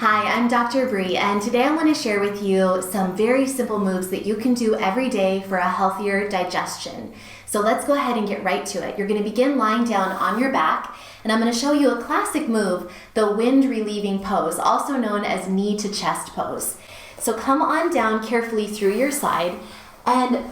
Hi, I'm Dr. Bree, and today I want to share with you some very simple moves that you can do every day for a healthier digestion. So let's go ahead and get right to it. You're going to begin lying down on your back, and I'm going to show you a classic move, the wind relieving pose, also known as knee to chest pose. So come on down carefully through your side, and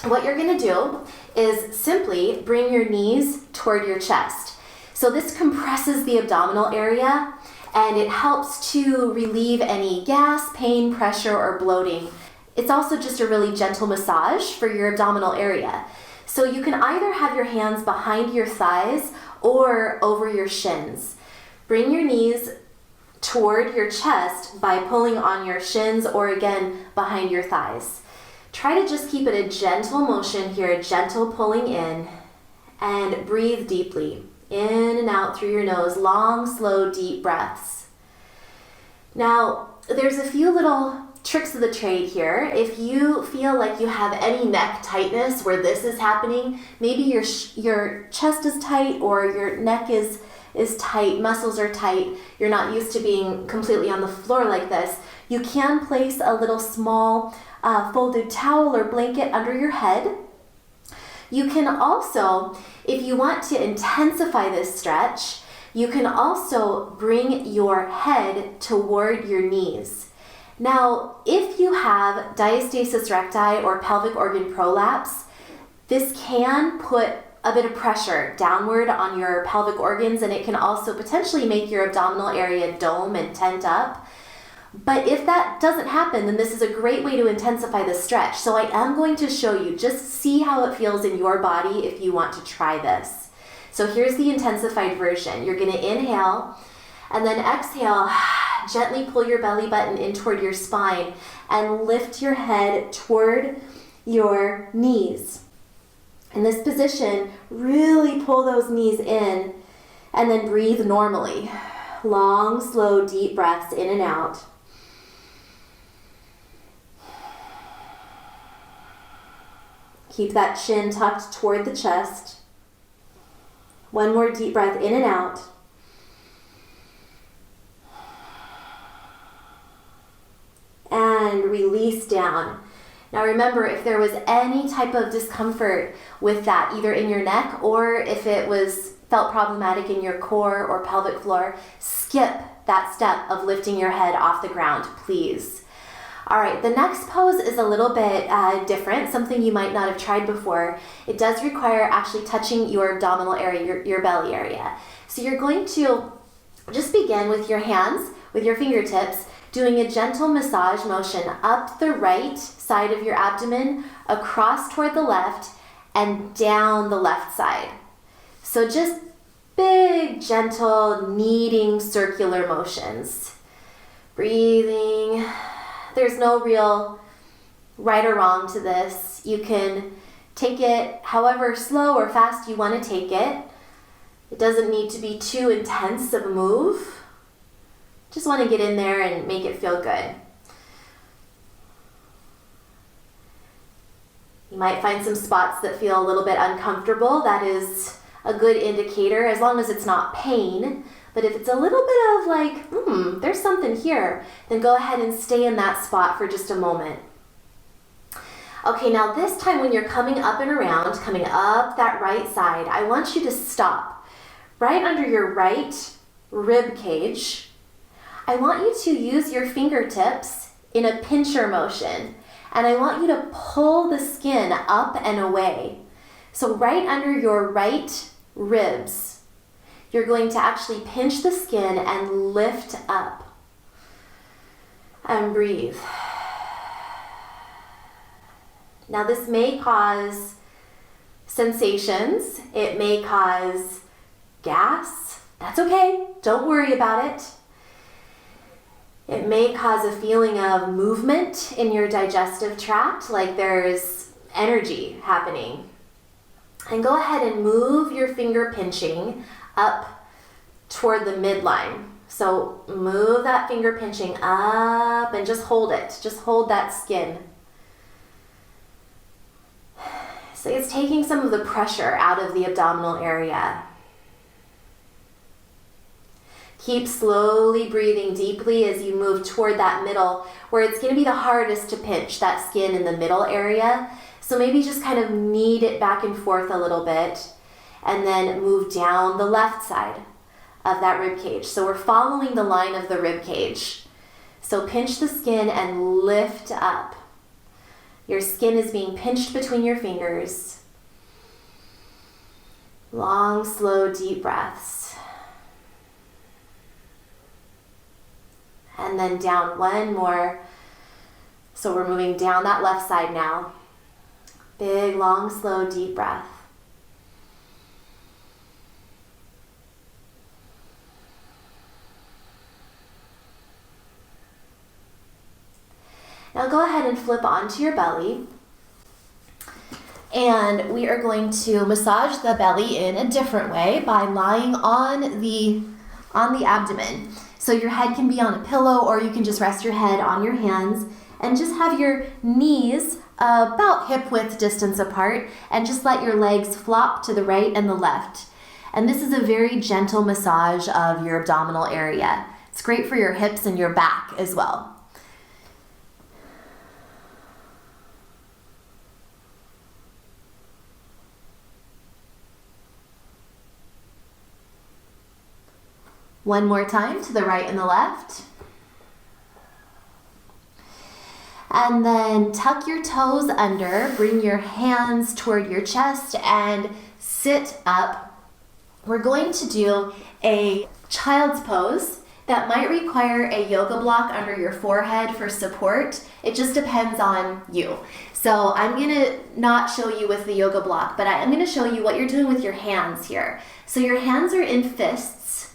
what you're going to do is simply bring your knees toward your chest. So this compresses the abdominal area, and it helps to relieve any gas, pain, pressure, or bloating. It's also just a really gentle massage for your abdominal area. So you can either have your hands behind your thighs or over your shins. Bring your knees toward your chest by pulling on your shins or again behind your thighs. Try to just keep it a gentle motion here, a gentle pulling in, and breathe deeply. In and out through your nose, long, slow, deep breaths. Now, there's a few little tricks of the trade here. If you feel like you have any neck tightness where this is happening, maybe your chest is tight or your neck is tight, muscles are tight, you're not used to being completely on the floor like this, you can place a little small folded towel or blanket under your head. You can also, if you want to intensify this stretch, you can also bring your head toward your knees. Now, if you have diastasis recti or pelvic organ prolapse, this can put a bit of pressure downward on your pelvic organs, and it can also potentially make your abdominal area dome and tent up. But if that doesn't happen, then this is a great way to intensify the stretch. So I am going to show you, just see how it feels in your body if you want to try this. So here's the intensified version. You're going to inhale and then exhale, gently pull your belly button in toward your spine and lift your head toward your knees. In this position, really pull those knees in and then breathe normally. Long, slow, deep breaths in and out. Keep that chin tucked toward the chest. One more deep breath in and out. And release down. Now remember, if there was any type of discomfort with that, either in your neck or if it felt problematic in your core or pelvic floor, skip that step of lifting your head off the ground, please. All right, the next pose is a little bit different, something you might not have tried before. It does require actually touching your abdominal area, your belly area. So you're going to just begin with your hands, with your fingertips, doing a gentle massage motion up the right side of your abdomen, across toward the left, and down the left side. So just big, gentle, kneading circular motions. Breathing. There's no real right or wrong to this. You can take it however slow or fast you want to take it. It doesn't need to be too intense of a move. Just want to get in there and make it feel good. You might find some spots that feel a little bit uncomfortable. That is a good indicator, as long as it's not pain. But if it's a little bit of like, there's something here, then go ahead and stay in that spot for just a moment. Okay, now this time when you're coming up and around, coming up that right side, I want you to stop right under your right rib cage. I want you to use your fingertips in a pincher motion, and I want you to pull the skin up and away. So right under your right ribs, you're going to actually pinch the skin and lift up. And breathe. Now this may cause sensations. It may cause gas. That's okay. Don't worry about it. It may cause a feeling of movement in your digestive tract, like there's energy happening. And go ahead and move your finger pinching up toward the midline. So move that finger pinching up and just hold it. Just hold that skin. So it's taking some of the pressure out of the abdominal area. Keep slowly breathing deeply as you move toward that middle, where it's going to be the hardest to pinch, that skin in the middle area. So maybe just kind of knead it back and forth a little bit, and then move down the left side of that rib cage. So we're following the line of the rib cage. So pinch the skin and lift up. Your skin is being pinched between your fingers. Long, slow, deep breaths. And then down one more. So we're moving down that left side now. Big, long, slow, deep breath. Now go ahead and flip onto your belly. And we are going to massage the belly in a different way by lying on the abdomen. So your head can be on a pillow, or you can just rest your head on your hands and just have your knees about hip width distance apart, and just let your legs flop to the right and the left. And this is a very gentle massage of your abdominal area. It's great for your hips and your back as well. One more time to the right and the left. And then tuck your toes under, bring your hands toward your chest and sit up. We're going to do a child's pose that might require a yoga block under your forehead for support. It just depends on you. So I'm gonna not show you with the yoga block, but I'm gonna show you what you're doing with your hands here. So your hands are in fists,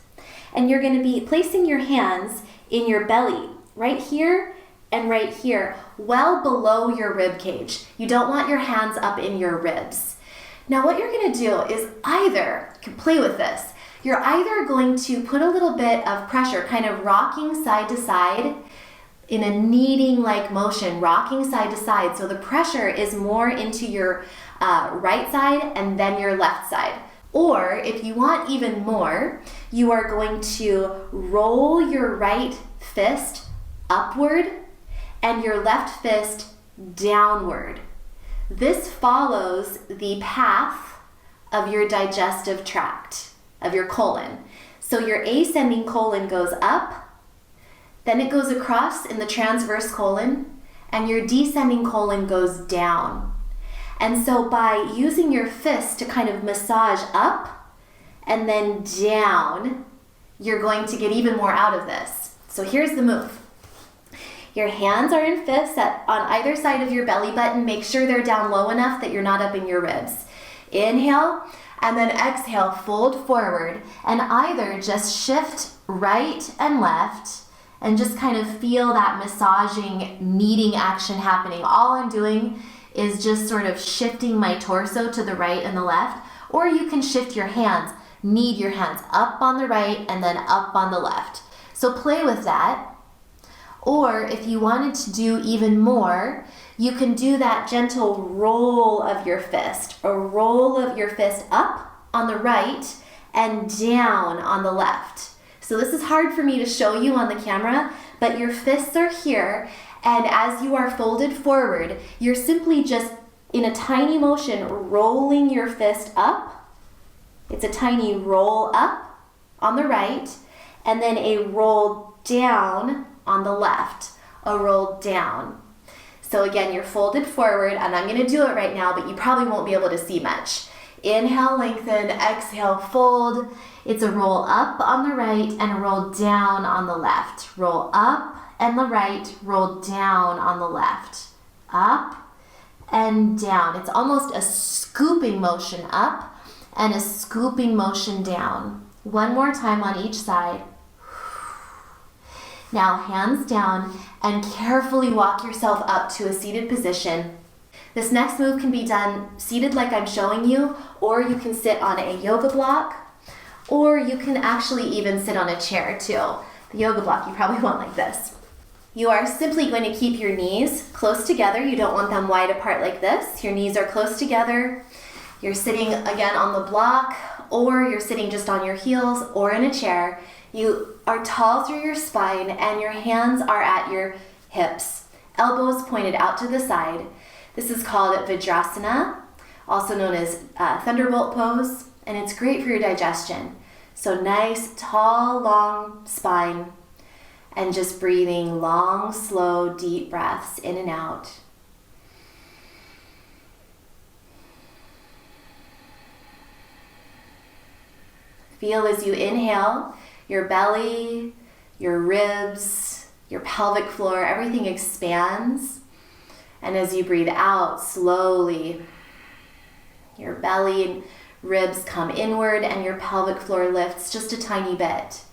and you're gonna be placing your hands in your belly, right here and right here, well below your rib cage. You don't want your hands up in your ribs. Now what you're gonna do is either, you can play with this, you're either going to put a little bit of pressure, kind of rocking side to side in a kneading-like motion, rocking side to side. So the pressure is more into your right side and then your left side. Or if you want even more, you are going to roll your right fist upward and your left fist downward. This follows the path of your digestive tract, of your colon. So your ascending colon goes up, then it goes across in the transverse colon, and your descending colon goes down. And so by using your fist to kind of massage up and then down, you're going to get even more out of this. So here's the move. Your hands are in fists on either side of your belly button. Make sure they're down low enough that you're not up in your ribs. Inhale, and then exhale, fold forward, and either just shift right and left and just kind of feel that massaging, kneading action happening. All I'm doing is just sort of shifting my torso to the right and the left, or you can shift your hands, knead your hands up on the right and then up on the left. So play with that. Or if you wanted to do even more, you can do that gentle roll of your fist, a roll of your fist up on the right and down on the left. So this is hard for me to show you on the camera, but your fists are here, and as you are folded forward, you're simply just in a tiny motion rolling your fist up. It's a tiny roll up on the right, and then a roll down on the left, a roll down. So again, you're folded forward, and I'm gonna do it right now, but you probably won't be able to see much. Inhale, lengthen, exhale, fold. It's a roll up on the right and a roll down on the left. Roll up and the right, roll down on the left. Up and down. It's almost a scooping motion up and a scooping motion down. One more time on each side. Now hands down and carefully walk yourself up to a seated position. This next move can be done seated like I'm showing you, or you can sit on a yoga block, or you can actually even sit on a chair too. The yoga block you probably want like this. You are simply going to keep your knees close together. You don't want them wide apart like this. Your knees are close together. You're sitting again on the block or you're sitting just on your heels or in a chair, you are tall through your spine and your hands are at your hips, elbows pointed out to the side. This is called Vajrasana, also known as thunderbolt pose, and it's great for your digestion. So nice, tall, long spine, and just breathing long, slow, deep breaths in and out. Feel as you inhale, your belly, your ribs, your pelvic floor, everything expands. And as you breathe out, slowly, your belly and ribs come inward and your pelvic floor lifts just a tiny bit.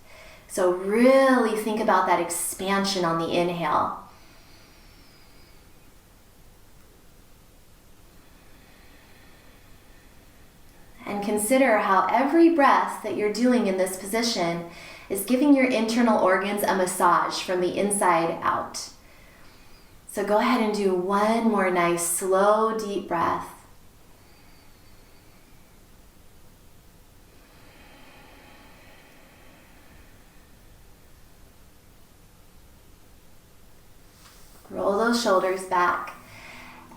So really think about that expansion on the inhale. And consider how every breath that you're doing in this position is giving your internal organs a massage from the inside out. So go ahead and do one more nice, slow, deep breath. Roll those shoulders back.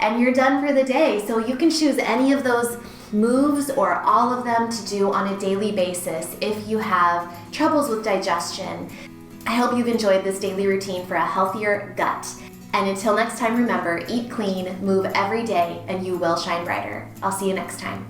And you're done for the day. So you can choose any of those moves or all of them to do on a daily basis if you have troubles with digestion. I hope you've enjoyed this daily routine for a healthier gut. And until next time, remember, eat clean, move every day, and you will shine brighter. I'll see you next time.